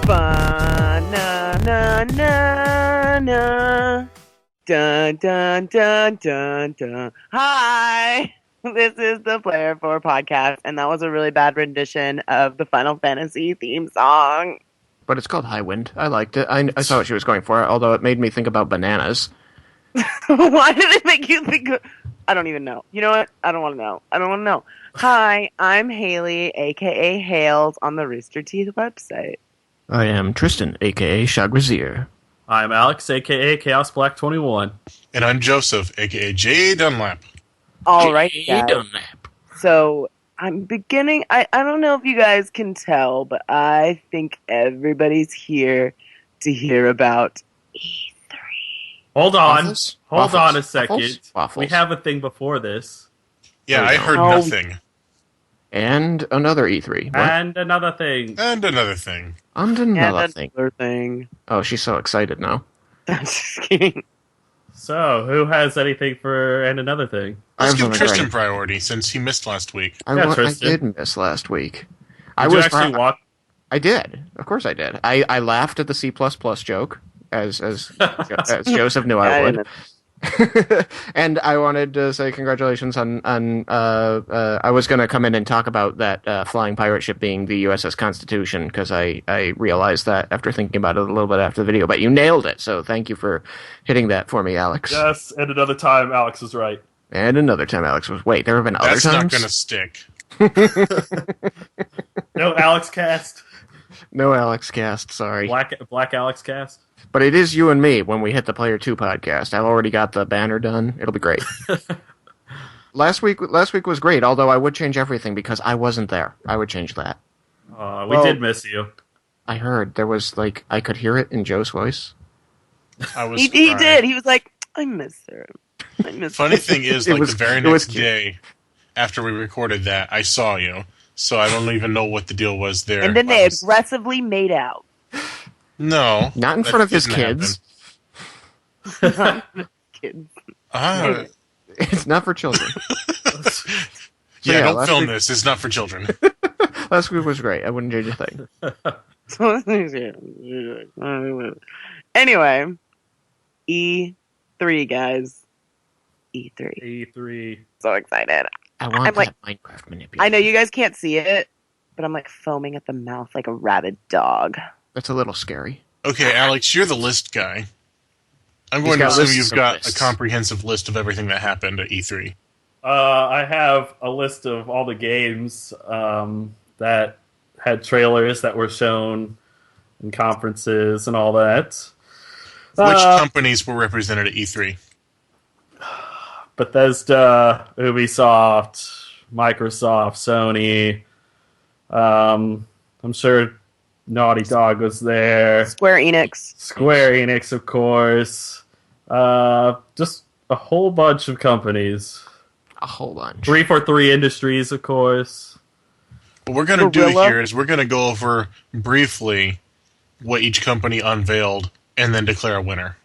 Ba-na-na-na-na. Dun, dun, dun, dun, dun. Hi! This is the Player 4 podcast, and that was a really bad rendition of the Final Fantasy theme song. But it's called High Wind. I liked it. I saw what she was going for, although it made me think about bananas. Why did it make you think of... I don't even know. You know what? I don't want to know. Hi, I'm Haley, a.k.a. Hales, on the Rooster Teeth website. I am Tristan, a.k.a. Shagrazier. I'm Alex, a.k.a. Chaos Black 21. And I'm Joseph, a.k.a. J. Dunlap. All right, J. guys. Dunlap. So, I'm beginning... I don't know if you guys can tell, but I think everybody's here to hear about E3. Hold on. Waffles? Hold Waffles? on a second. Waffles? We have a thing before this. Yeah, I heard Oh. nothing. And another E3. What? And another thing. And another thing. And another thing. Another thing. Oh, she's so excited now. I'm just kidding. So, who has anything for and another thing? Let's I give was Tristan wondering. priority since he missed last week. Yeah, I Tristan. did miss last week. Did you actually walk? I did. Of course I did. I laughed at the C++ joke, as Joseph knew I would. And I wanted to say congratulations on I was going to come in and talk about that flying pirate ship being the USS Constitution, because I realized that after thinking about it a little bit after the video, but you nailed it, so thank you for hitting that for me, Alex. Yes, and another time Alex was right. And another time Alex was, wait, there have been other That's not times? going to stick. No Alex cast. No Alex cast, sorry. Black Alex cast. But it is you and me when we hit the Player 2 podcast. I've already got the banner done. It'll be great. Last week was great, although I would change everything because I wasn't there. I would change that. We did miss you. I heard there was, like, I could hear it in Joe's voice. I was He did. He was like, I miss her. Funny thing is, It like was- the very it was next cute. day after we recorded that, I saw you. So I don't even know what the deal was there. And then I they was- aggressively made out. No. Not in that front of his didn't kids. Kids. happen. It's not for children. Yeah, yeah, don't last film week- this. It's not for children. Last week was great. I wouldn't change a thing. Anyway, E3, guys. E3. E3. So excited. I want I'm that Minecraft manipulation. I know you guys can't see it, but I'm like foaming at the mouth like a rabid dog. That's a little scary. Okay, Alex, you're the list guy. I'm He's going to got assume lists you've of got lists. a comprehensive list of everything that happened at E3. I have a list of all the games that had trailers that were shown in conferences and all that. Which companies were represented at E3? Bethesda, Ubisoft, Microsoft, Sony. I'm sure Naughty Dog was there. Square Enix. Square Enix, of course. Just a whole bunch of companies. A whole bunch. 343 Industries, of course. What we're going to do Gorilla? here is we're going to go over briefly what each company unveiled and then declare a winner.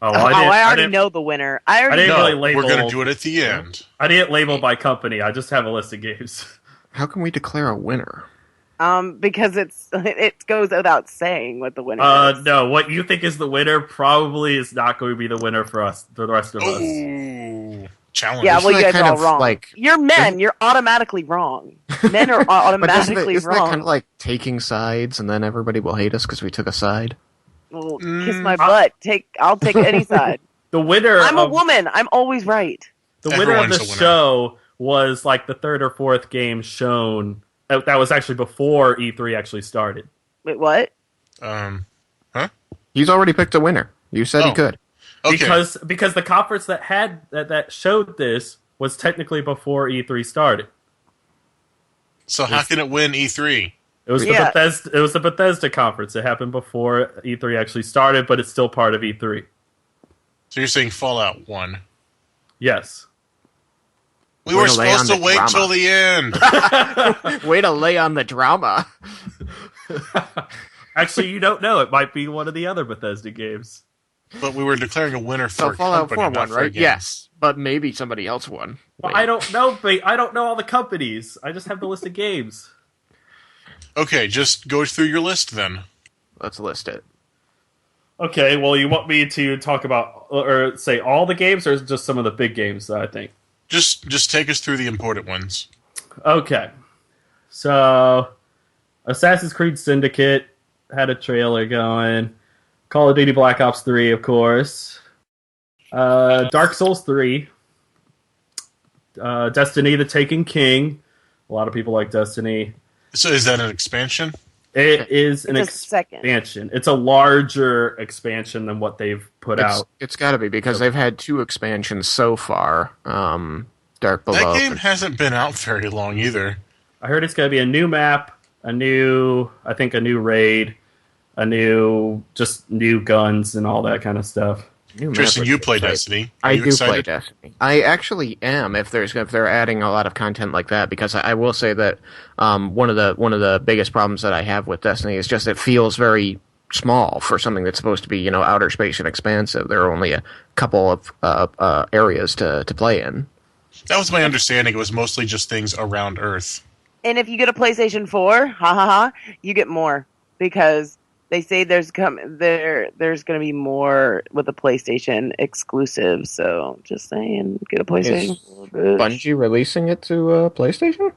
I already know the winner. I already didn't know. really label. We're going to do it at the end. I didn't label by company. I just have a list of games. How can we declare a winner? Because it goes without saying what the winner is. No, what you think is the winner probably is not going to be the winner for us, for the rest of us. Ooh, challenge. Yeah, well, Isn't you that guys kind are all of wrong. like- You're men. You're automatically wrong. Men are But isn't automatically that wrong. kind of like taking sides and then everybody will hate us because we took a side? Well, kiss my butt. I'll take any side. The winner. I'm a of, woman. I'm always right. The winner of Everyone's the a winner. show was like the third or fourth game shown. That was actually before E3 actually started. Wait, what? He's already picked a winner. You said he Oh. could. Okay. Because the conference that had that showed this was technically before E3 started. So how can it win E3? It was Yeah. the Bethesda conference. It happened before E3 actually started, but it's still part of E3. So you're saying Fallout 1. Yes. We Way were to lay on supposed to the wait drama. till the end. Way to lay on the drama. Actually, you don't know. It might be one of the other Bethesda games. But we were declaring a winner for So a Fallout company, 4 not won, for a right? game. Yes, but maybe somebody else won. Well, Wait. I don't know. I don't know all the companies. I just have the list of games. Okay, just go through your list then. Let's list it. Okay, well, you want me to talk about or say all the games, or just some of the big games that I think? Just take us through the important ones. Okay, so Assassin's Creed Syndicate had a trailer going. Call of Duty Black Ops 3, of course. Dark Souls 3. Destiny: The Taken King. A lot of people like Destiny. So is that an expansion? It is an second. expansion. It's a larger expansion than what they've put out. It's got to be because they've had 2 expansions so far. Dark Below. That game hasn't been out very long either. I heard it's going to be a new map, a new raid, just new guns and all that kind of stuff. Tristan, you play Destiny. I do play Destiny. I actually am. If they're adding a lot of content like that, because I will say that one of the biggest problems that I have with Destiny is just it feels very small for something that's supposed to be outer space and expansive. There are only a couple of areas to play in. That was my understanding. It was mostly just things around Earth. And if you get a PlayStation 4, you get more because they say there's going to be more with the PlayStation exclusive. So just saying, get a PlayStation 4. Bungie releasing it to PlayStation?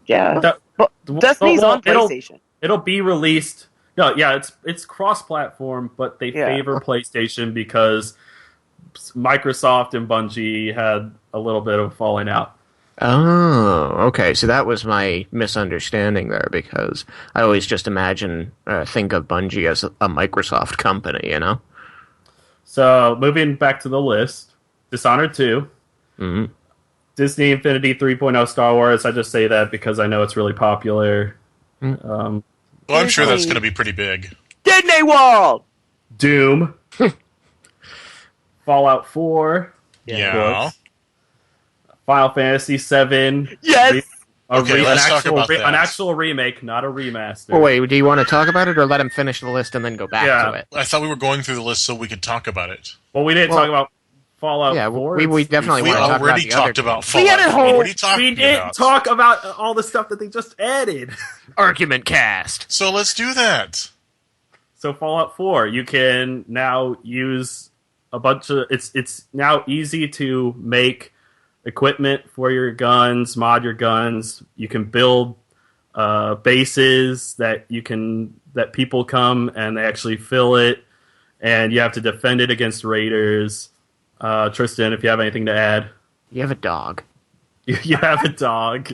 Yeah, but Destiny's on PlayStation. It'll be released. No, yeah, it's cross-platform, but they favor PlayStation because Microsoft and Bungie had a little bit of falling out. Oh, okay. So that was my misunderstanding there, because I always just think of Bungie as a Microsoft company, So, moving back to the list, Dishonored 2, Disney Infinity 3.0 Star Wars. I just say that because I know it's really popular. Well, I'm sure that's going to be pretty big. Disney World! Doom. Fallout 4. Yeah. Final Fantasy 7. Yes! Let's talk about that. An actual remake, not a remaster. Well, wait, do you want to talk about it or let him finish the list and then go back to it? I thought we were going through the list so we could talk about it. Well, we didn't talk about Fallout 4. We definitely We want to talk already about talked about Fallout 4. What are you talking We didn't talk about all the stuff that they just added. Argument cast. So let's do that. So Fallout 4, you can now use a bunch of... It's now easy to make equipment for your guns, mod your guns. You can build bases that people come and they actually fill it, and you have to defend it against raiders. Tristan, if you have anything to add. You have a dog. You have a dog.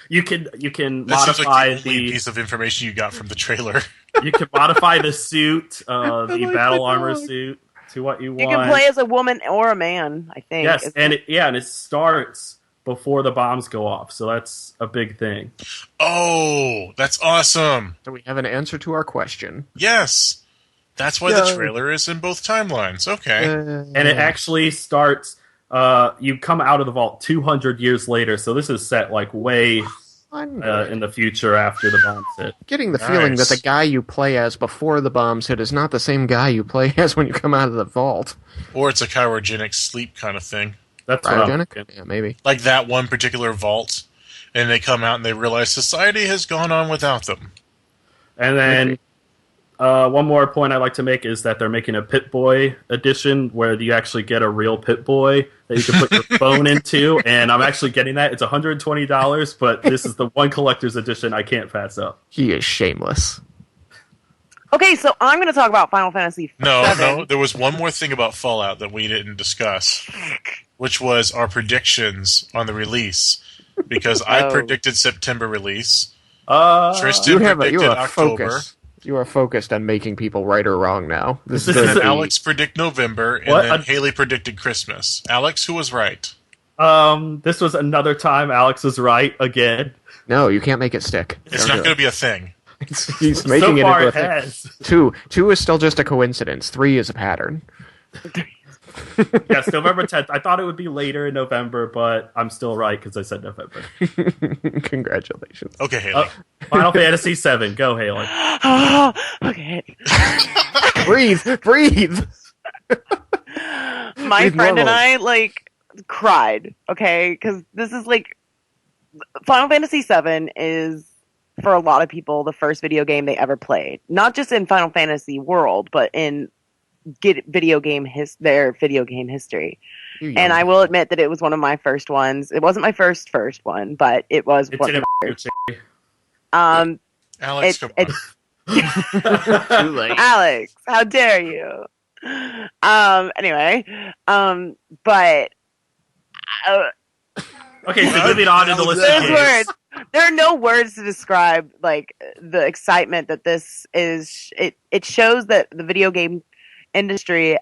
You can That modify seems like the only piece of information you got from the trailer. You can modify the suit, the battle armor suit, to what you want. You can play as a woman or a man, I think. Yes, and it starts before the bombs go off, so that's a big thing. Oh, that's awesome. So we have an answer to our question. Yes. That's why the trailer is in both timelines. Okay. And it actually starts... you come out of the vault 200 years later, so this is set way in the future after the bombs hit. Getting the feeling that the guy you play as before the bombs hit is not the same guy you play as when you come out of the vault. Or it's a cryogenic sleep kind of thing. That's cryogenic? Yeah, maybe. Like that one particular vault, and they come out and they realize society has gone on without them. And then one more point I'd like to make is that they're making a Pit-Boy edition where you actually get a real Pit-Boy that you can put your phone into, and I'm actually getting that. It's $120, but this is the one collector's edition I can't pass up. He is shameless. Okay, so I'm going to talk about Final Fantasy VII. No, there was one more thing about Fallout that we didn't discuss, which was our predictions on the release. Because I predicted September release. Tristan predicted October. Focused. You are focused on making people right or wrong now. This is Alex predict November, and then Haley predicted Christmas. Alex, who was right? This was another time Alex was right again. No, you can't make it stick. It's not going to be a thing. He's making so far it into a thing. Two is still just a coincidence. 3 is a pattern. Yes, November 10th. I thought it would be later in November, but I'm still right because I said November. Congratulations. Okay, Haley. Final Fantasy VII. Go, Haley. Okay. Breathe. My friend and I, cried, okay? Because this is, Final Fantasy VII is for a lot of people, the first video game they ever played. Not just in Final Fantasy world, but in their video game history. And I will admit that it was one of my first ones. It wasn't my first one, but it was one of my first. Alex, Too late. Alex, how dare you? Anyway, but okay, so moving on to the list of games. Words. There are no words to describe like the excitement that this is. It shows that the video game industry,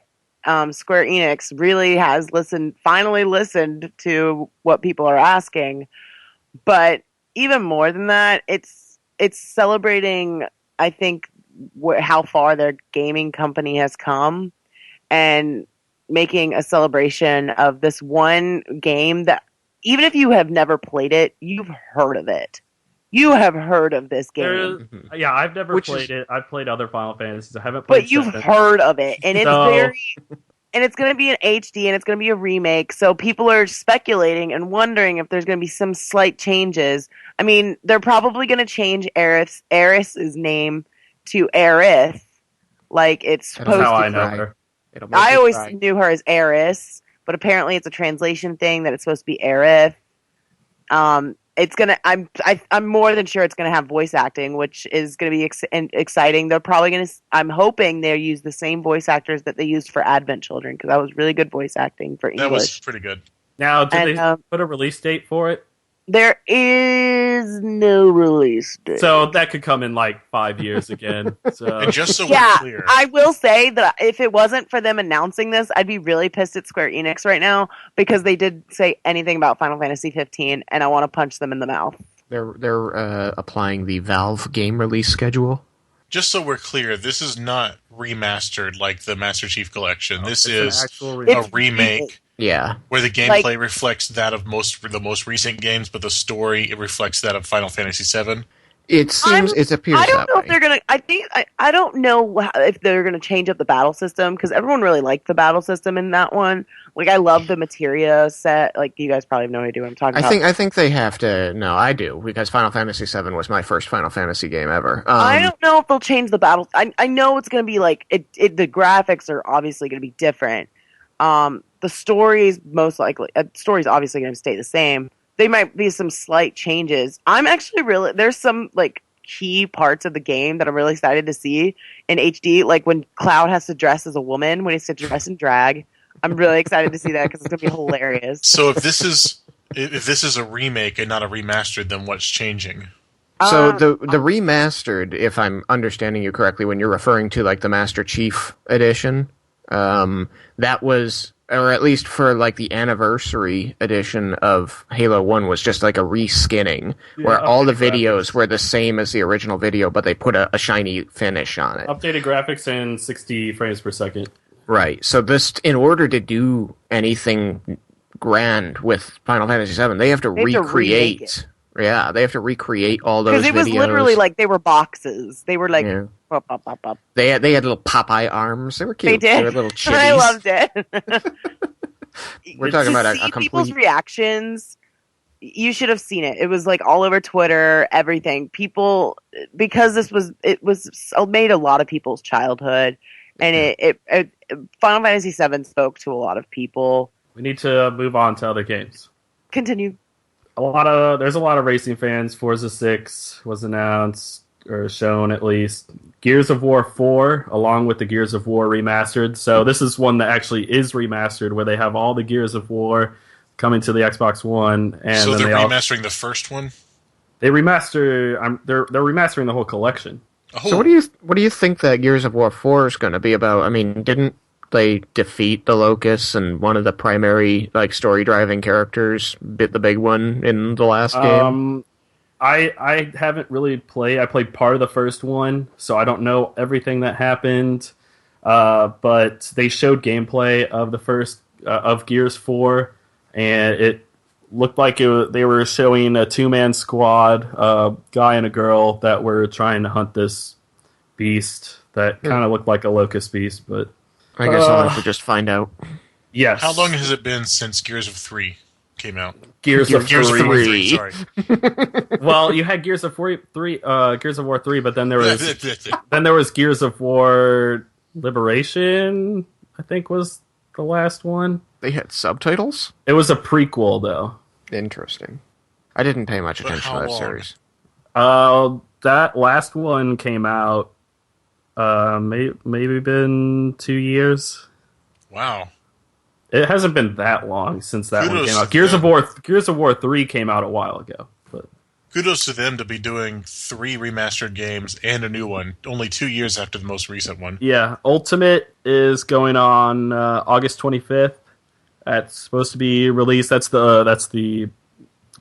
Square Enix, really has finally listened to what people are asking. But even more than that, it's celebrating, I think, how far their gaming company has come, and making a celebration of this one game that, even if you have never played it, you've heard of it. You have heard of this game. Yeah, I've never played it. I've played other Final Fantasies. I haven't played. But you've heard of it, and it's and it's going to be an HD, and it's going to be a remake. So people are speculating and wondering if there's going to be some slight changes. I mean, they're probably going to change Aerith's name to Aerith, like it's supposed to. That's how I know her. I always knew her as Aeris, but apparently it's a translation thing that it's supposed to be Aerith. It's gonna. I'm more than sure it's gonna have voice acting, which is gonna be exciting. They're probably gonna. I'm hoping they use the same voice actors that they used for Advent Children, because that was really good voice acting for English. That was pretty good. Now, did they put a release date for it? There is no release date. So that could come in like 5 years again. So. And just so we're clear. I will say that if it wasn't for them announcing this, I'd be really pissed at Square Enix right now, because they did say anything about Final Fantasy 15, and I want to punch them in the mouth. They're applying the Valve game release schedule. Just so we're clear, this is not remastered like the Master Chief Collection. This is a remake. Yeah, where the gameplay reflects that of the most recent games, but the story, it reflects that of Final Fantasy VII. It appears. I don't know if they're gonna. I don't know if they're gonna change up the battle system, because everyone really liked the battle system in that one. Like, I love the materia set. Like, you guys probably have no idea what I'm talking about. I think they have to. No, I do, because Final Fantasy VII was my first Final Fantasy game ever. I don't know if they'll change the battles. I know it's gonna be like the graphics are obviously gonna be different. The story's story's obviously going to stay the same. There might be some slight changes. I'm actually there's some like key parts of the game that I'm really excited to see in HD, like when Cloud has to dress as a woman, when he has to dress in drag. I'm really excited to see that, because it's going to be hilarious. So if this is a remake and not a remastered, then what's changing? So the remastered, if I'm understanding you correctly, when you're referring to like the Master Chief edition, that was, or at least for like the anniversary edition of Halo 1, was just like a reskinning, where all the videos were the same as the original video, but they put a shiny finish on it. Updated graphics and 60 frames per second. Right. So this, in order to do anything grand with Final Fantasy VII, they have to recreate. Yeah, they have to recreate all those videos. Because it was literally like they were boxes. They were like... Yeah. Pop, pop, pop, pop. They had little Popeye arms. They were cute. They did. They were little chitties. I loved it. We're talking about a complete... people's reactions, you should have seen it. It was like all over Twitter, everything. People... Because it was made a lot of people's childhood. And it Final Fantasy VII spoke to a lot of people. We need to move on to other games. Continue. There's a lot of racing fans. Forza 6 was announced, or shown at least. Gears of War 4, along with the Gears of War remastered. So this is one that actually is remastered, where they have all the Gears of War coming to the Xbox One. And so they're remastering the first one? They're remastering the whole collection. Oh. So what do you think that Gears of War 4 is going to be about? I mean, didn't they defeat the Locusts, and one of the primary like story driving characters bit the big one in the last game? I haven't really played. I played part of the first one, so I don't know everything that happened. But they showed gameplay of the first of Gears 4, and it looked like they were showing a 2-man squad, a guy and a girl that were trying to hunt this beast that kind of looked like a locust beast. But I guess I'll have to just find out. Yes. How long has it been since Gears of 3 came out? Gears of War 3. Sorry. Well, you had Gears of War 3, but then there was Gears of War Liberation, I think was the last one. They had subtitles? It was a prequel, though. Interesting. I didn't pay much attention to that series. That last one came out maybe been 2 years. Wow. It hasn't been that long since that one came out. Gears of War 3 came out a while ago. But kudos to them to be doing 3 remastered games and a new one, only 2 years after the most recent one. Yeah, Ultimate is going on August 25th. That's supposed to be released. That's the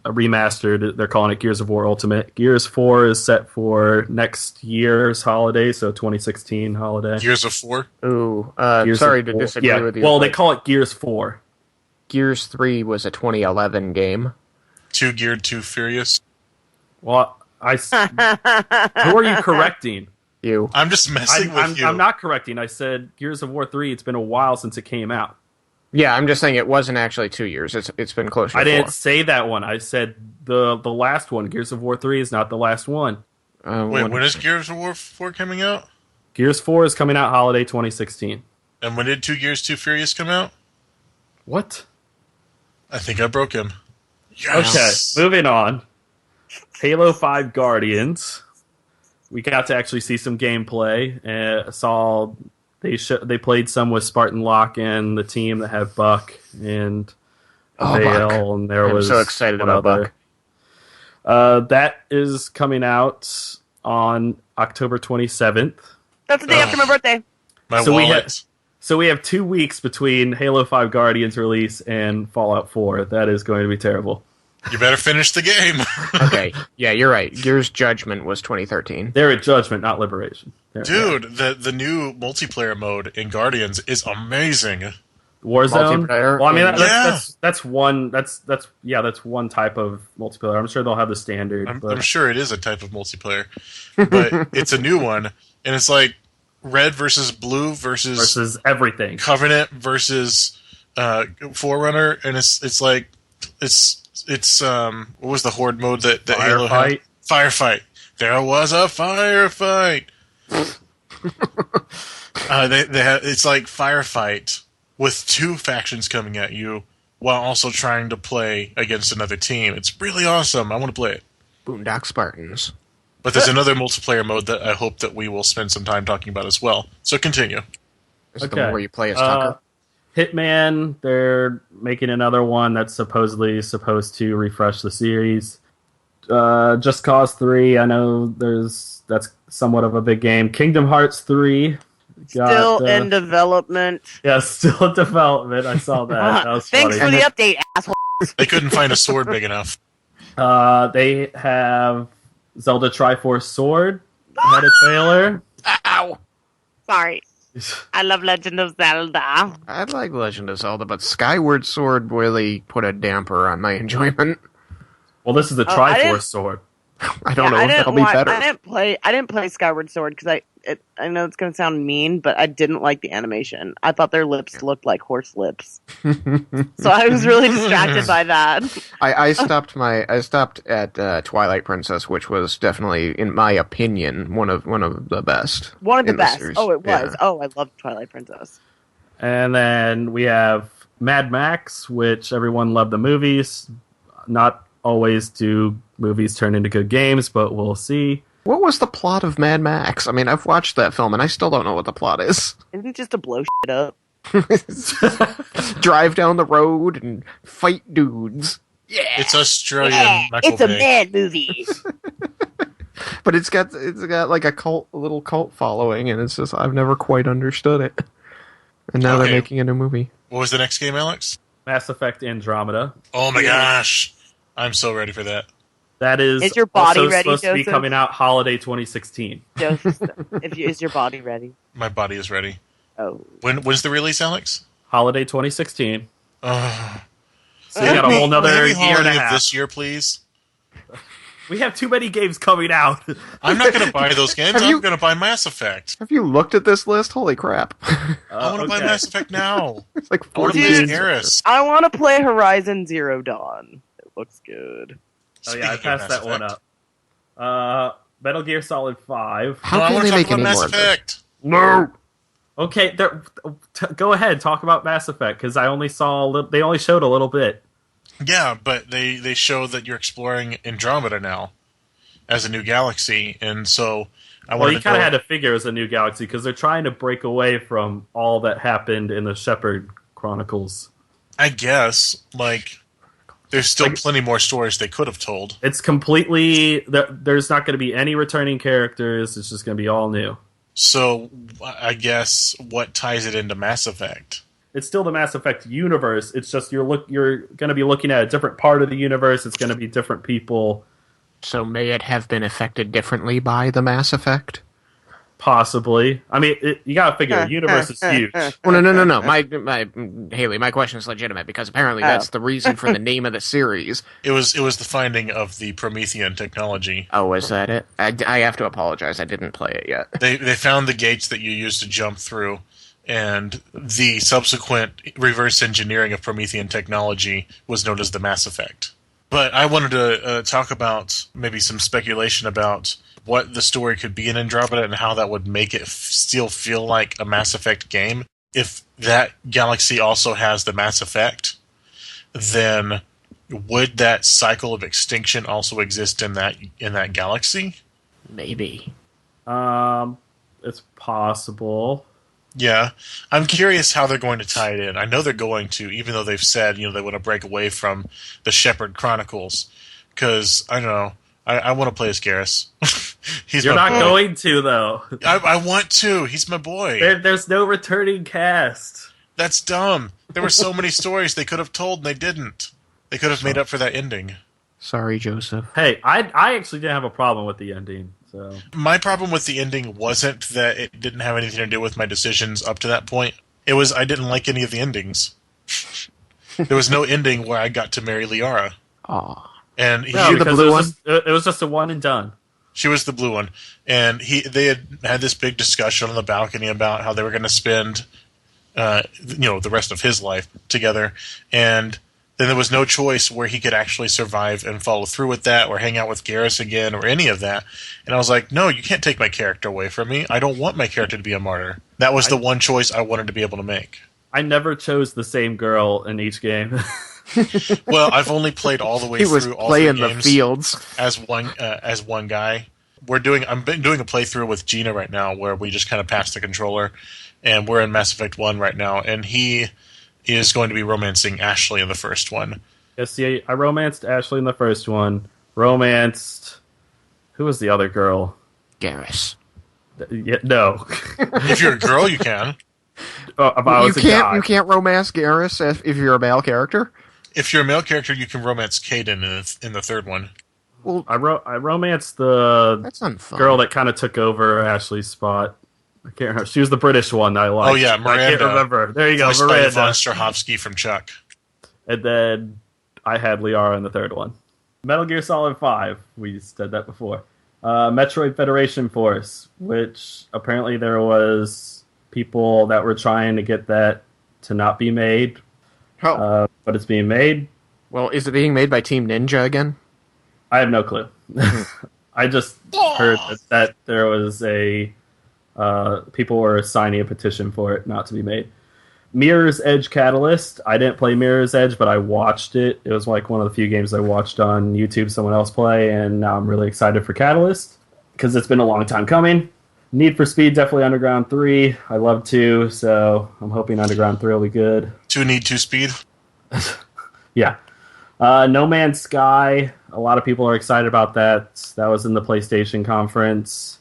remastered. They're calling it Gears of War Ultimate. Gears 4 is set for next year's holiday, so 2016 holiday. Gears of 4? Ooh, sorry to disagree with you. Well, they call it Gears 4. Gears 3 was a 2011 game. 2 Geared, 2 Furious? Well, who are you correcting? You. I'm just messing with you. I'm not correcting. I said Gears of War 3, it's been a while since it came out. Yeah, I'm just saying it wasn't actually 2 years. It's been closer to 4. I didn't say that one. I said the last one. Gears of War 3 is not the last one. Wait, when is Gears of War 4 coming out? Gears 4 is coming out holiday 2016. And when did 2 Gears 2 Furious come out? What? I think I broke him. Yes. Okay, moving on. Halo 5 Guardians. We got to actually see some gameplay. They played some with Spartan Locke and the team that had Buck and Vale, and I'm so excited about Buck. That is coming out on October 27th. That's the day after my birthday. My wallet. So we have 2 weeks between Halo 5 Guardians release and Fallout 4. That is going to be terrible. You better finish the game. Okay, yeah, you're right. Gears Judgment was 2013. They're at Judgment, not Liberation. Dude, the new multiplayer mode in Guardians is amazing. Warzone. Well, I mean, Yeah. that's one. That's one type of multiplayer. I'm sure they'll have the standard. I'm sure it is a type of multiplayer, but it's a new one, and it's like red versus blue versus everything. Covenant versus Forerunner, and it's like what was the Horde mode that Halo had? Firefight. There was a firefight. They have, it's like Firefight with 2 factions coming at you while also trying to play against another team. It's really awesome. I want to play it. Boondock Spartans. But there's another multiplayer mode that I hope that we will spend some time talking about as well. So continue. Is it the one where you play as Tucker? Hitman, they're making another one that's supposedly supposed to refresh the series. Just Cause 3, I know that's somewhat of a big game. Kingdom Hearts 3. Still in development. Yeah, still in development. I saw that. That was Thanks funny. for the update, asshole. They couldn't find a sword big enough. They have Zelda Triforce Sword. Had a trailer. Ow! Sorry. I love Legend of Zelda. I like Legend of Zelda, but Skyward Sword really put a damper on my enjoyment. Well, this is the Triforce Sword. I don't know if that'll be better. I didn't play Skyward Sword because I know it's going to sound mean, but I didn't like the animation. I thought their lips looked like horse lips, so I was really distracted by that. I stopped at Twilight Princess, which was definitely, in my opinion, one of the best. One of the best. Series. Oh, it was. Yeah. Oh, I loved Twilight Princess. And then we have Mad Max, which everyone loved the movies. Not always do movies turn into good games, but we'll see. What was the plot of Mad Max? I mean, I've watched that film, and I still don't know what the plot is. Isn't it just to blow shit up? Drive down the road and fight dudes. Yeah, it's Australian. Michael it's a Bay. mad movie. But it's got like a little cult following, and it's just I've never quite understood it. And now they're making a new movie. What was the next game, Alex? Mass Effect Andromeda. Oh my gosh, I'm so ready for that. That is your body also ready, supposed to be Joseph? coming out holiday 2016. Joseph, is your body ready? My body is ready. Oh, When's the release, Alex? Holiday 2016. Oh. So you got a whole nother Maybe year and a holiday of half. this year, please. We have too many games coming out. I'm not going to buy those games. I'm going to buy Mass Effect. Have you looked at this list? Holy crap. I want to buy Mass Effect now. It's like 40 games. I want to play Horizon Zero Dawn. It looks good. Speaking I passed that one up. Metal Gear Solid 5. How can they make any Mass more Effect? No! Okay, go ahead. Talk about Mass Effect, because they only showed a little bit. Yeah, but they show that you're exploring Andromeda now as a new galaxy, and so you kind of had to figure it was a new galaxy because they're trying to break away from all that happened in the Shepard Chronicles. I guess, there's still plenty more stories they could have told. It's completely... There's not going to be any returning characters. It's just going to be all new. So, I guess, what ties it into Mass Effect? It's still the Mass Effect universe. It's just you're going to be looking at a different part of the universe. It's going to be different people. So may it have been affected differently by the Mass Effect? Possibly. I mean, you got to figure, the universe is huge. Well, no. Haley, my question is legitimate because apparently that's the reason for the name of the series. It was the finding of the Promethean technology. Oh, was that it? I have to apologize. I didn't play it yet. They found the gates that you use to jump through, and the subsequent reverse engineering of Promethean technology was known as the Mass Effect. But I wanted to talk about maybe some speculation about what the story could be in Andromeda and how that would make it still feel like a Mass Effect game. If that galaxy also has the Mass Effect, then would that cycle of extinction also exist in that galaxy? Maybe. It's possible. Yeah. I'm curious how they're going to tie it in. I know they're going to, even though they've said, they want to break away from the Shepard Chronicles. Because, I don't know, I want to play as Garrus. You're not going to, though. I want to. He's my boy. There's no returning cast. That's dumb. There were so many stories they could have told, and they didn't. They could have made up for that ending. Sorry, Joseph. Hey, I actually didn't have a problem with the ending. So my problem with the ending wasn't that it didn't have anything to do with my decisions up to that point. It was I didn't like any of the endings. There was no ending where I got to marry Liara. Aw. And the blue one? It was just a one and done. She was the blue one. And they had this big discussion on the balcony about how they were going to spend the rest of his life together. And then there was no choice where he could actually survive and follow through with that or hang out with Garrus again or any of that. And I was like, no, you can't take my character away from me. I don't want my character to be a martyr. That was the one choice I wanted to be able to make. I never chose the same girl in each game. Well, I've only played all the way through all three games the fields as one guy. I'm doing a playthrough with Gina right now where we just kind of pass the controller, and we're in Mass Effect 1 right now, and he is going to be romancing Ashley in the first one. Yes, see, I romanced Ashley in the first one. Romanced... Who was the other girl? Garrus. No. If you're a girl, you can. You can't romance Garrus if you're a male character? If you're a male character, you can romance Kaden in the third one. Well, I romanced the girl that kind of took over Ashley's spot. I can't remember. She was the British one that I liked. Oh, yeah, Miranda. I can't remember. There you go, Miranda. Von Strahovski from Chuck. And then I had Liara in the third one. Metal Gear Solid 5. We said that before. Metroid Federation Force, which apparently there was people that were trying to get that to not be made. Oh. But it's being made. Well, is it being made by Team Ninja again? I have no clue. I just heard that there was people were signing a petition for it not to be made. Mirror's Edge Catalyst. I didn't play Mirror's Edge, but I watched it. It was like one of the few games I watched on YouTube someone else play, and now I'm really excited for Catalyst because it's been a long time coming. Need for Speed, definitely Underground 3. I love 2, so I'm hoping Underground 3 will be good. 2 Need 2 Speed? Yeah. No Man's Sky. A lot of people are excited about that. That was in the PlayStation conference.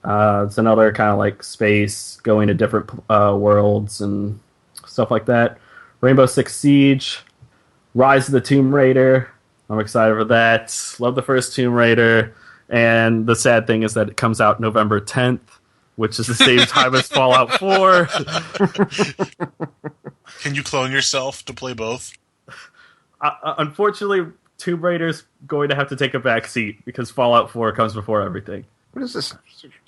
It's another kind of like space, going to different worlds and stuff like that. Rainbow Six Siege. Rise of the Tomb Raider. I'm excited for that. Love the first Tomb Raider. And the sad thing is that it comes out November 10th, which is the same time as Fallout 4. Can you clone yourself to play both? Unfortunately, Tomb Raider's going to have to take a back seat because Fallout 4 comes before everything. What is this?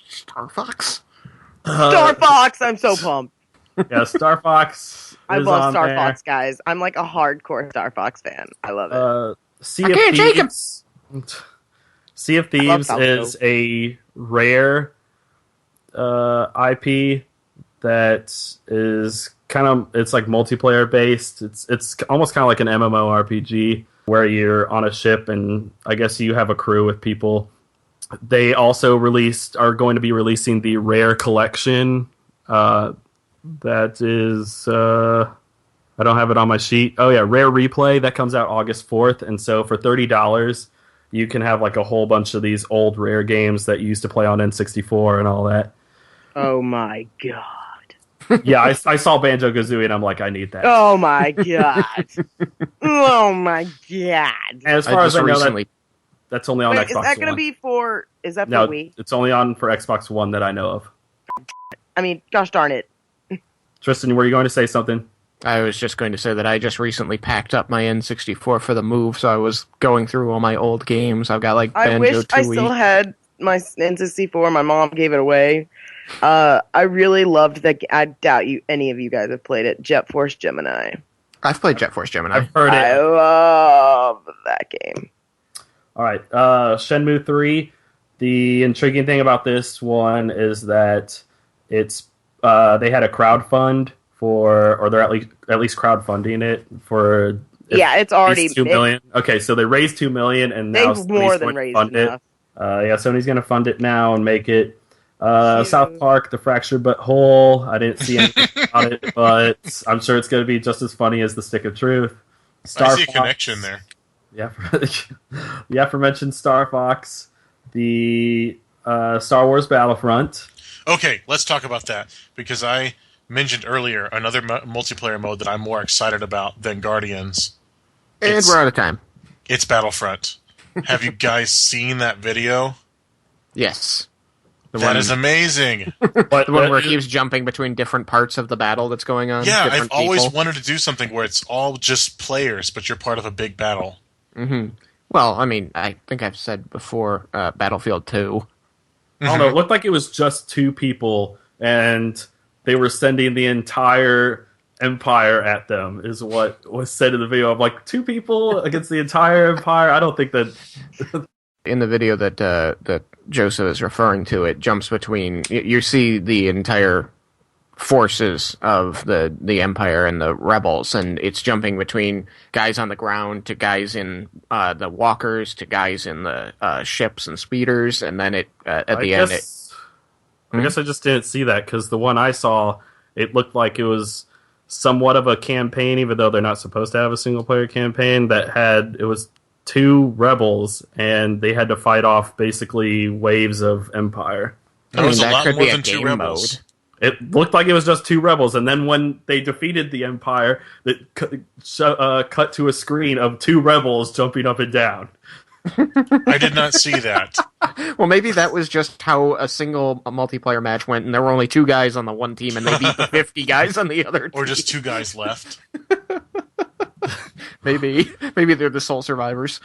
Star Fox? Star Fox! I'm so pumped. Yeah, Star Fox. I love Star Fox, guys. I'm like a hardcore Star Fox fan. I love it. Sea of Thieves. Sea of Thieves is a rare IP that is it's like multiplayer based. It's almost kind of like an MMORPG where you're on a ship and I guess you have a crew with people. They also are going to be releasing the Rare Collection. That is, I don't have it on my sheet. Oh yeah, Rare Replay, that comes out August 4th. And so for $30, you can have like a whole bunch of these old Rare games that you used to play on N64 and all that. Oh my god. Yeah, I saw Banjo-Kazooie and I'm like, I need that. Oh my god. Oh my god. And as far as I know, that's only on Xbox One. Is that going to be for Wii? It's only on for Xbox One that I know of. I mean, gosh darn it. Tristan, were you going to say something? I was just going to say that I just recently packed up my N64 for the move, so I was going through all my old games. I've got like Banjo-Tooie. I wish I still had my N64. My mom gave it away. I really loved that. I doubt any of you guys have played it. Jet Force Gemini. I've played Jet Force Gemini. I've heard it. I love that game. All right, Shenmue 3. The intriguing thing about this one is that it's they had a crowdfund or they're at least crowdfunding it for. Yeah, it's already $2 million. Okay, so they raised $2 million and now they've more than raised enough. Sony's going to fund it now and make it. South Park, The Fractured But Whole. I didn't see anything about it, but I'm sure it's going to be just as funny as The Stick of Truth. I see a connection there. Yeah, the aforementioned Star Fox, the Star Wars Battlefront. Okay, let's talk about that because I mentioned earlier another multiplayer mode that I'm more excited about than Guardians. And we're out of time. It's Battlefront. Have you guys seen that video? Yes. That is amazing. The one where it keeps jumping between different parts of the battle that's going on. Yeah, I've always wanted to do something where it's all just players, but you're part of a big battle. Mm-hmm. Well, I mean, I think I've said before, Battlefield 2. I don't know, it looked like it was just two people, and they were sending the entire Empire at them, is what was said in the video. I'm like, two people against the entire Empire? I don't think that... In the video that Joseph is referring to, it jumps between... You see the entire forces of the Empire and the Rebels, and it's jumping between guys on the ground to guys in the walkers to guys in the ships and speeders, and then at the end... I guess I just didn't see that, because the one I saw, it looked like it was somewhat of a campaign, even though they're not supposed to have a single-player campaign, it was two rebels, and they had to fight off basically waves of Empire. That was a lot more than two rebels. It looked like it was just two rebels, and then when they defeated the Empire, it cut to a screen of two rebels jumping up and down. I did not see that. Well, maybe that was just how a multiplayer match went, and there were only two guys on the one team, and they beat the 50 guys on the other team. Or just two guys left. Maybe they're the sole survivors.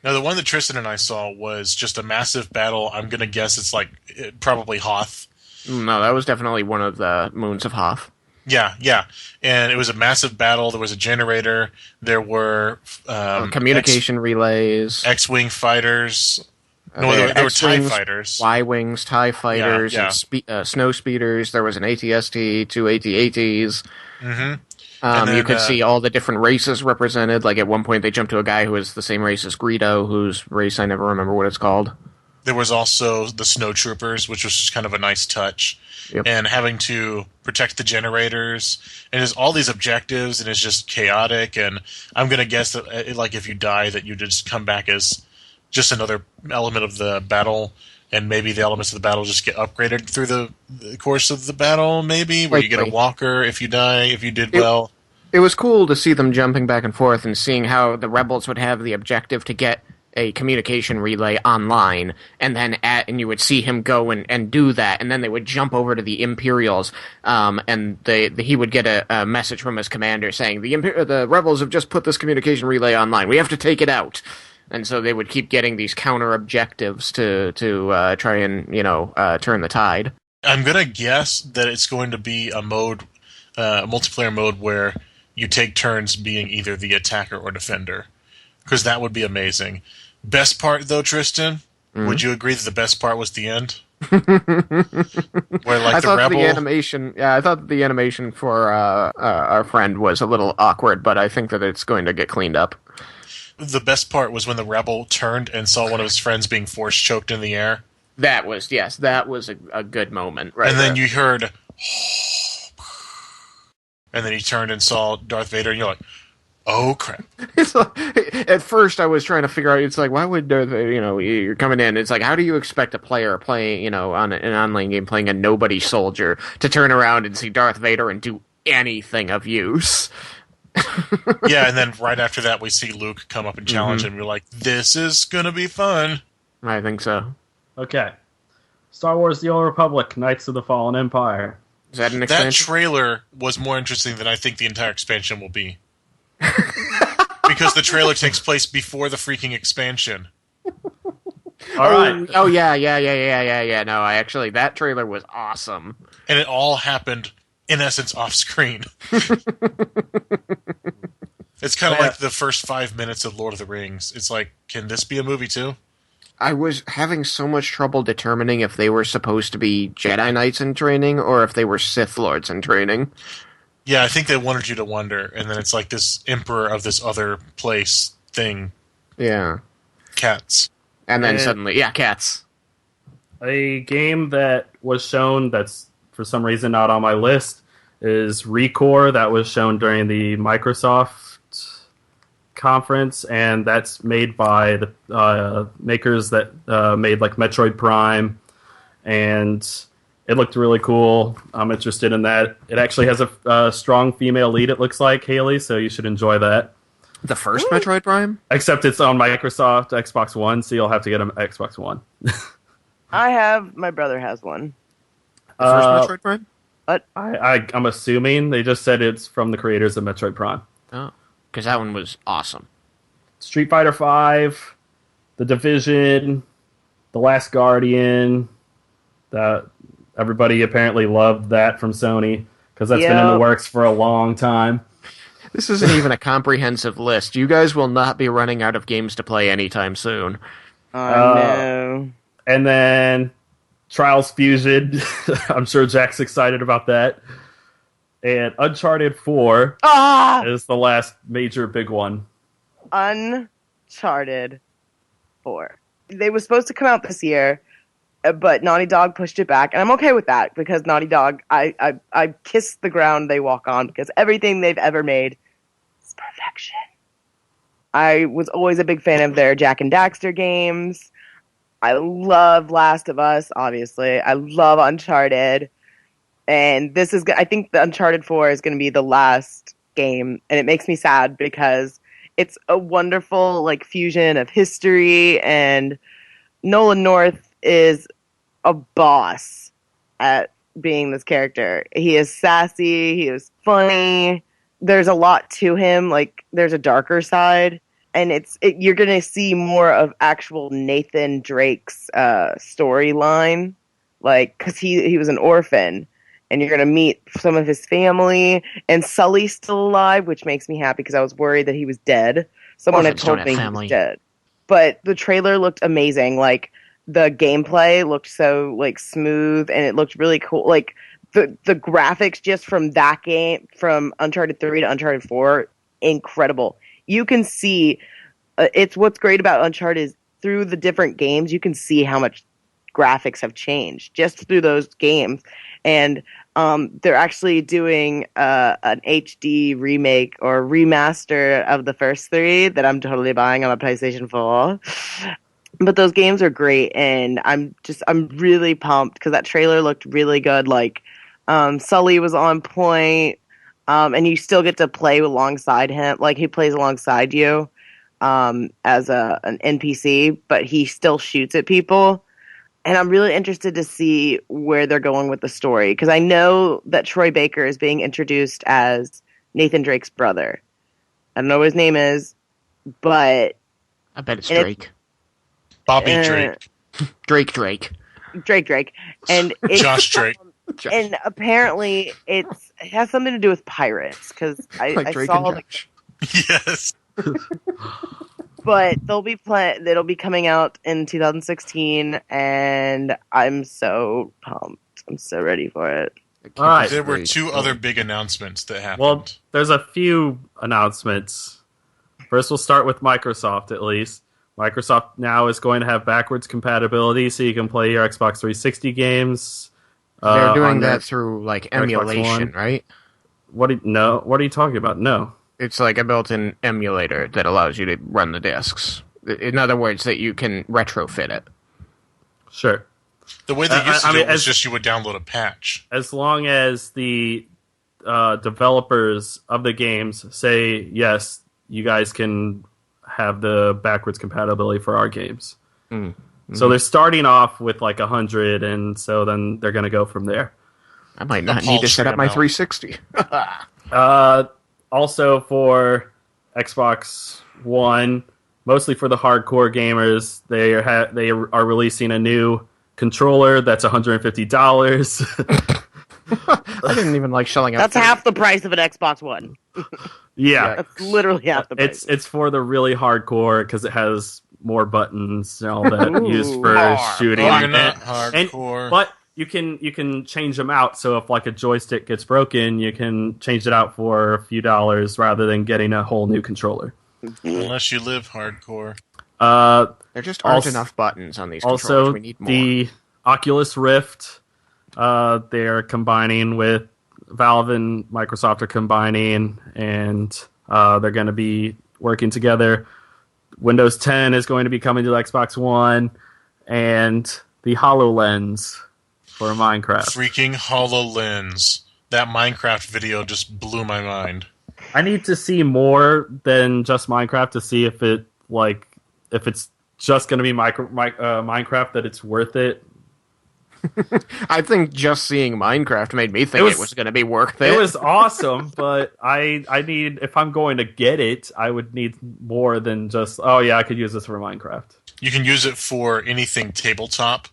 Now, the one that Tristan and I saw was just a massive battle. I'm going to guess it's probably Hoth. No, that was definitely one of the moons of Hoth. Yeah. And it was a massive battle. There was a generator. There were... communication relays. X-Wing fighters. No, there were TIE fighters. Y-Wings, TIE fighters, and snow speeders. There was an AT-ST, two AT-ATs. Mm-hmm. You could see all the different races represented. Like at one point they jumped to a guy who was the same race as Greedo, whose race I never remember what it's called. There was also the snowtroopers, which was just kind of a nice touch. Yep. And having to protect the generators. And there's all these objectives, and it's just chaotic. And I'm going to guess that if you die, that you just come back as just another element of the battle. And maybe the elements of the battle just get upgraded through the course of the battle, maybe, where you get a walker if you die, if you did well. It was cool to see them jumping back and forth and seeing how the rebels would have the objective to get a communication relay online, and then you would see him go and do that, and then they would jump over to the Imperials, and he would get a message from his commander saying the rebels have just put this communication relay online. We have to take it out. And so they would keep getting these counter objectives to try and turn the tide. I'm gonna guess that it's going to be a multiplayer mode where you take turns being either the attacker or defender, because that would be amazing. Best part though, Tristan, would you agree that the best part was the end? Where I thought the animation for our friend was a little awkward, but I think that it's going to get cleaned up. The best part was when the rebel turned and saw one of his friends being force choked in the air. That was a good moment, right? And then you heard, and then he turned and saw Darth Vader, and you're like, oh crap. It's like, at first I was trying to figure out, it's like, why would Darth Vader, you're coming in, it's like, how do you expect a player playing, on an online game playing a nobody soldier to turn around and see Darth Vader and do anything of use? Yeah, and then right after that we see Luke come up and challenge him. You're like, this is gonna be fun. I think so. Okay. Star Wars The Old Republic, Knights of the Fallen Empire. Is that an expansion? That trailer was more interesting than I think the entire expansion will be. Because the trailer takes place before the freaking expansion. All right. Oh, yeah. No, that trailer was awesome. And it all happened, in essence, off screen. It's kind of like the first 5 minutes of Lord of the Rings. It's like, can this be a movie too? I was having so much trouble determining if they were supposed to be Jedi Knights in training or if they were Sith Lords in training. Yeah, I think they wanted you to wonder, and then it's like this emperor of this other place thing. Yeah. Cats. And then suddenly, cats. A game that was shown that's for some reason not on my list is Recore, that was shown during the Microsoft conference, and that's made by the makers that made like Metroid Prime, and it looked really cool. I'm interested in that. It actually has a strong female lead, it looks like, Haley, so you should enjoy that. The first Metroid Prime? Except it's on Microsoft Xbox One, so you'll have to get an Xbox One. My brother has one. The first Metroid Prime? What? I'm assuming they just said it's from the creators of Metroid Prime. Oh, because that one was awesome. Street Fighter V, The Division, The Last Guardian. Everybody apparently loved that from Sony because that's been in the works for a long time. This isn't even a comprehensive list. You guys will not be running out of games to play anytime soon. No. And then Trials Fusion. I'm sure Jack's excited about that. And Uncharted 4 is the last major big one. Uncharted 4. They were supposed to come out this year, but Naughty Dog pushed it back, and I'm okay with that because Naughty Dog, I kiss the ground they walk on because everything they've ever made is perfection. I was always a big fan of their Jak and Daxter games. I love Last of Us, obviously. I love Uncharted. And I think the Uncharted 4 is going to be the last game, and it makes me sad because it's a wonderful fusion of history, and Nolan North is a boss at being this character. He is sassy, he is funny. There's a lot to him, there's a darker side, and you're going to see more of actual Nathan Drake's storyline, because he was an orphan. And you're going to meet some of his family. And Sully's still alive, which makes me happy because I was worried that he was dead. Someone had told me he was dead. But the trailer looked amazing. The gameplay looked so smooth, and it looked really cool. The graphics just from that game, from Uncharted 3 to Uncharted 4, incredible. You can see, it's what's great about Uncharted is through the different games, you can see how much graphics have changed just through those games. And they're actually doing an HD remake or remaster of the first 3 that I'm totally buying on a PlayStation 4. But those games are great, and I'm really pumped because that trailer looked really good. Sully was on point, and you still get to play alongside him. He plays alongside you. as an NPC, but he still shoots at people. And I'm really interested to see where they're going with the story, because I know that Troy Baker is being introduced as Nathan Drake's brother. I don't know what his name is, but I bet it's Drake. Bobby Drake. Drake. Drake. And it's, Josh Drake. And apparently it has something to do with pirates, because Like I Drake saw and Josh. Yes. But it'll be coming out in 2016, and I'm so pumped. I'm so ready for it. All right. There were two other big announcements that happened. Well, there's a few announcements. First, we'll start with Microsoft, at least. Microsoft now is going to have backwards compatibility, so you can play your Xbox 360 games. They're doing that through like emulation, right? What are you talking about? No. It's like a built-in emulator that allows you to run the discs. In other words, that you can retrofit it. Sure. The way they used to do it was just you would download a patch. As long as the developers of the games say, yes, you guys can have the backwards compatibility for our games. Mm-hmm. So they're starting off with like 100, and so then they're going to go from there. I might not need to set up my 360. Also for Xbox One, mostly for the hardcore gamers, they are releasing a new controller that's $150. I didn't even like shelling out. That's half the price of an Xbox One. Yeah, that's literally half the price. It's for the really hardcore because it has more buttons and all that used for shooting. You're not hardcore. But you can change them out. So if like a joystick gets broken, you can change it out for a few dollars rather than getting a whole new controller. Unless you live hardcore. There just aren't enough buttons on these controllers. Also, we need more. The Oculus Rift, they're combining with Valve and Microsoft are combining, and they're going to be working together. Windows 10 is going to be coming to the Xbox One, and the HoloLens for Minecraft. Freaking HoloLens. That Minecraft video just blew my mind. I need to see more than just Minecraft to see if it's just going to be Minecraft, that it's worth it. I think just seeing Minecraft made me think it was going to be worth it. It was awesome, but I need, if I'm going to get it, I would need more than just, oh yeah, I could use this for Minecraft. You can use it for anything tabletop.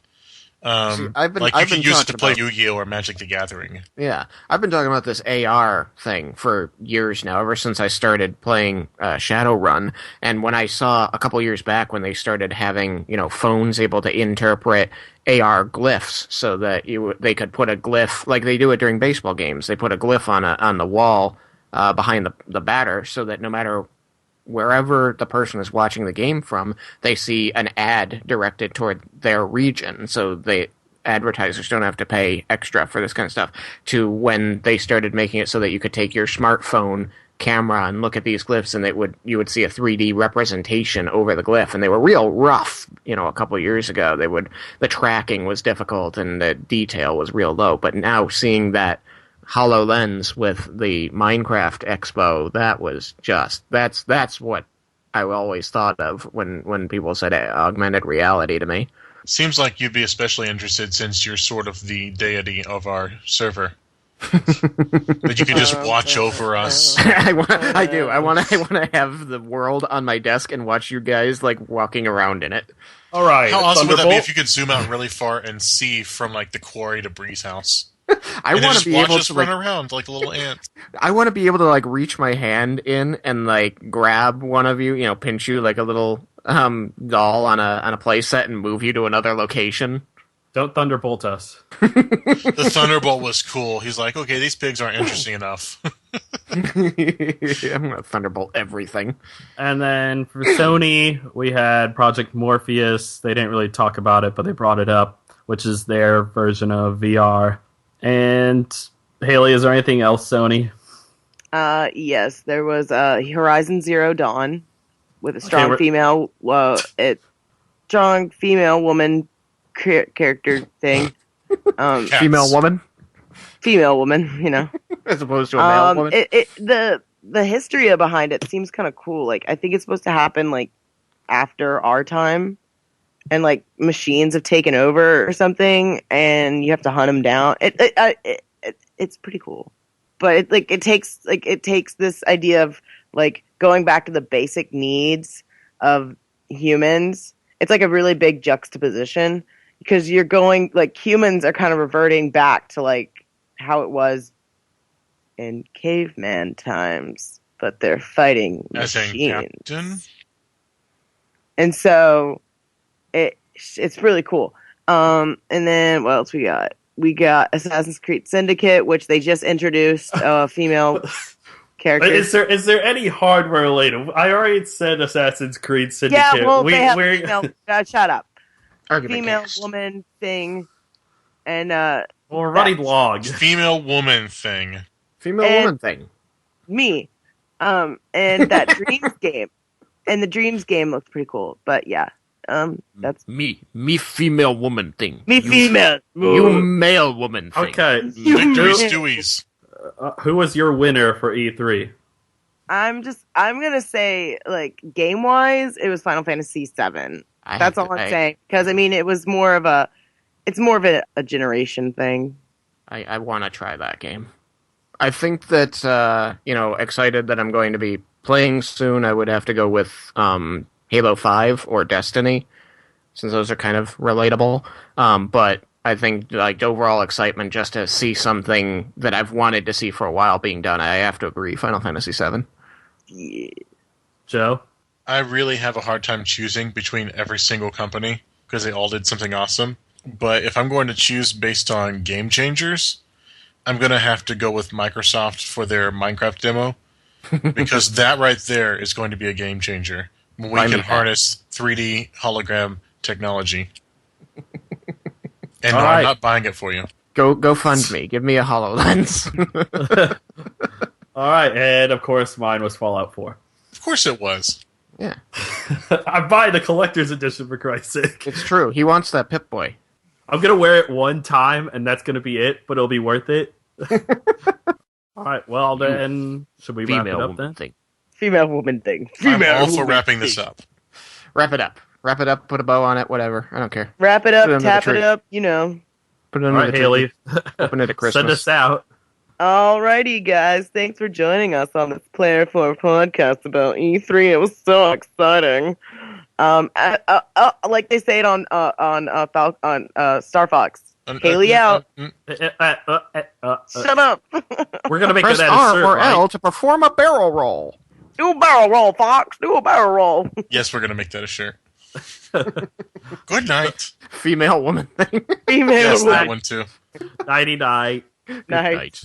See, you can use it to play Yu-Gi-Oh! Or Magic the Gathering. Yeah, I've been talking about this AR thing for years now, ever since I started playing Shadowrun. And when I saw a couple years back when they started having, phones able to interpret AR glyphs, so that they could put a glyph, like they do it during baseball games. They put a glyph on the wall behind the batter, so that no matter wherever the person is watching the game from, they see an ad directed toward their region, so the advertisers don't have to pay extra for this kind of stuff. To when they started making it so that you could take your smartphone camera and look at these glyphs, and you would see a 3D representation over the glyph, and they were real rough. A couple of years ago, the tracking was difficult and the detail was real low. But now seeing that HoloLens with the Minecraft Expo, that's what I always thought of when people said augmented reality to me. Seems like you'd be especially interested since you're sort of the deity of our server. That you can just watch over us. I do. I want to have the world on my desk and watch you guys like walking around in it. All right. How awesome would that be if you could zoom out really far and see from like the quarry to Bree's house? I want to be able to run around like a little ant. I want to be able to like reach my hand in and like grab one of you, pinch you like a little doll on a play set and move you to another location. Don't thunderbolt us. The thunderbolt was cool. He's like, okay, these pigs aren't interesting enough. I'm gonna thunderbolt everything. And then for Sony, we had Project Morpheus. They didn't really talk about it, but they brought it up, which is their version of VR. And Haley, is there anything else, Sony? Yes, there was Horizon Zero Dawn with a strong female woman character thing. Female woman, as opposed to a male woman. the history behind it seems kind of cool. Like, I think it's supposed to happen like after our time, and like machines have taken over or something, and you have to hunt them down. It's pretty cool, but it takes this idea of like going back to the basic needs of humans. It's like a really big juxtaposition because you're going like humans are kind of reverting back to like how it was in caveman times, but they're fighting machines. And so it's really cool. And then what else we got? We got Assassin's Creed Syndicate, which they just introduced female characters. Is there any hardware related? I already said Assassin's Creed Syndicate. Yeah, well, they have female. Shut up. Female woman thing, and well, we're running long. Female woman thing. Me, and that Dreams game, and the Dreams game looks pretty cool. But yeah, that's me female woman thing. Me female. You male woman thing. Okay, Victory Stewies. Who was your winner for E3? I'm gonna say, like, game wise, it was Final Fantasy VII. That's all I'm saying, because I mean, it's more of a generation thing. I want to try that game. I think that excited that I'm going to be playing soon. I would have to go with Halo 5 or Destiny, since those are kind of relatable. But I think like overall excitement just to see something that I've wanted to see for a while being done. I have to agree, Final Fantasy VII. Yeah. Joe? I really have a hard time choosing between every single company because they all did something awesome. But if I'm going to choose based on game changers, I'm going to have to go with Microsoft for their Minecraft demo because that right there is going to be a game changer. We can harness 3D hologram technology. And no, I'm not buying it for you. Go fund me. Give me a HoloLens. All right, and of course mine was Fallout 4. Of course it was. Yeah. I'm buying the collector's edition for Christ's sake. It's true. He wants that Pip-Boy. I'm going to wear it one time, and that's going to be it, but it'll be worth it. All right, well then, should we wrap it up then? Female woman thing. I'm all for wrapping this up. Wrap it up. Wrap it up, put a bow on it, whatever. I don't care. Wrap it up, tap it up, Put it under the tree. Haley. Open it at Christmas. Send us out. Alrighty, guys. Thanks for joining us on this Player 4 podcast about E3. It was so exciting. Like they say it on Star Fox. Haley out. Shut up. We're gonna make Press that R insert, or right? L to perform a barrel roll. Do a barrel roll, Fox. Do a barrel roll. Yes, we're going to make that a shirt. Good night. Female woman thing. Female Yes, woman. that one too. Nighty-night. Good Night. night.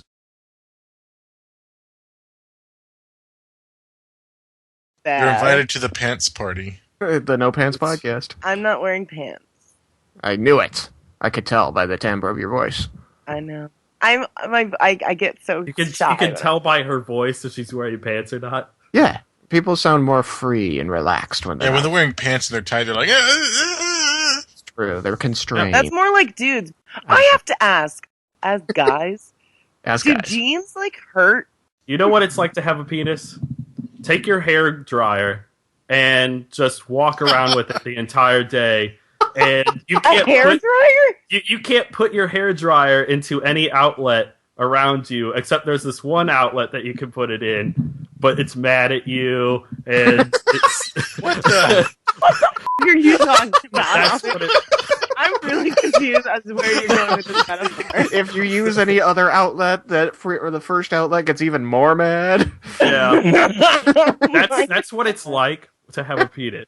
You're invited to the pants party. The No Pants Podcast. I'm not wearing pants. I knew it. I could tell by the timbre of your voice. I know. I get so shy. You can tell by her voice if she's wearing pants or not. Yeah. People sound more free and relaxed when they're when they're wearing pants and they're tight, they're like, It's true. They're constrained. That's more like dudes. I have to ask, as guys, do jeans like hurt? You know what it's like to have a penis? Take your hair dryer and just walk around with it the entire day. And you can't you can't put your hair dryer into any outlet around you, except there's this one outlet that you can put it in, but it's mad at you, and it's... what the are you talking about? I'm really confused as to where you're going with this metaphor. If you use any other outlet, or the first outlet gets even more mad. Yeah. That's what it's like to have a penis.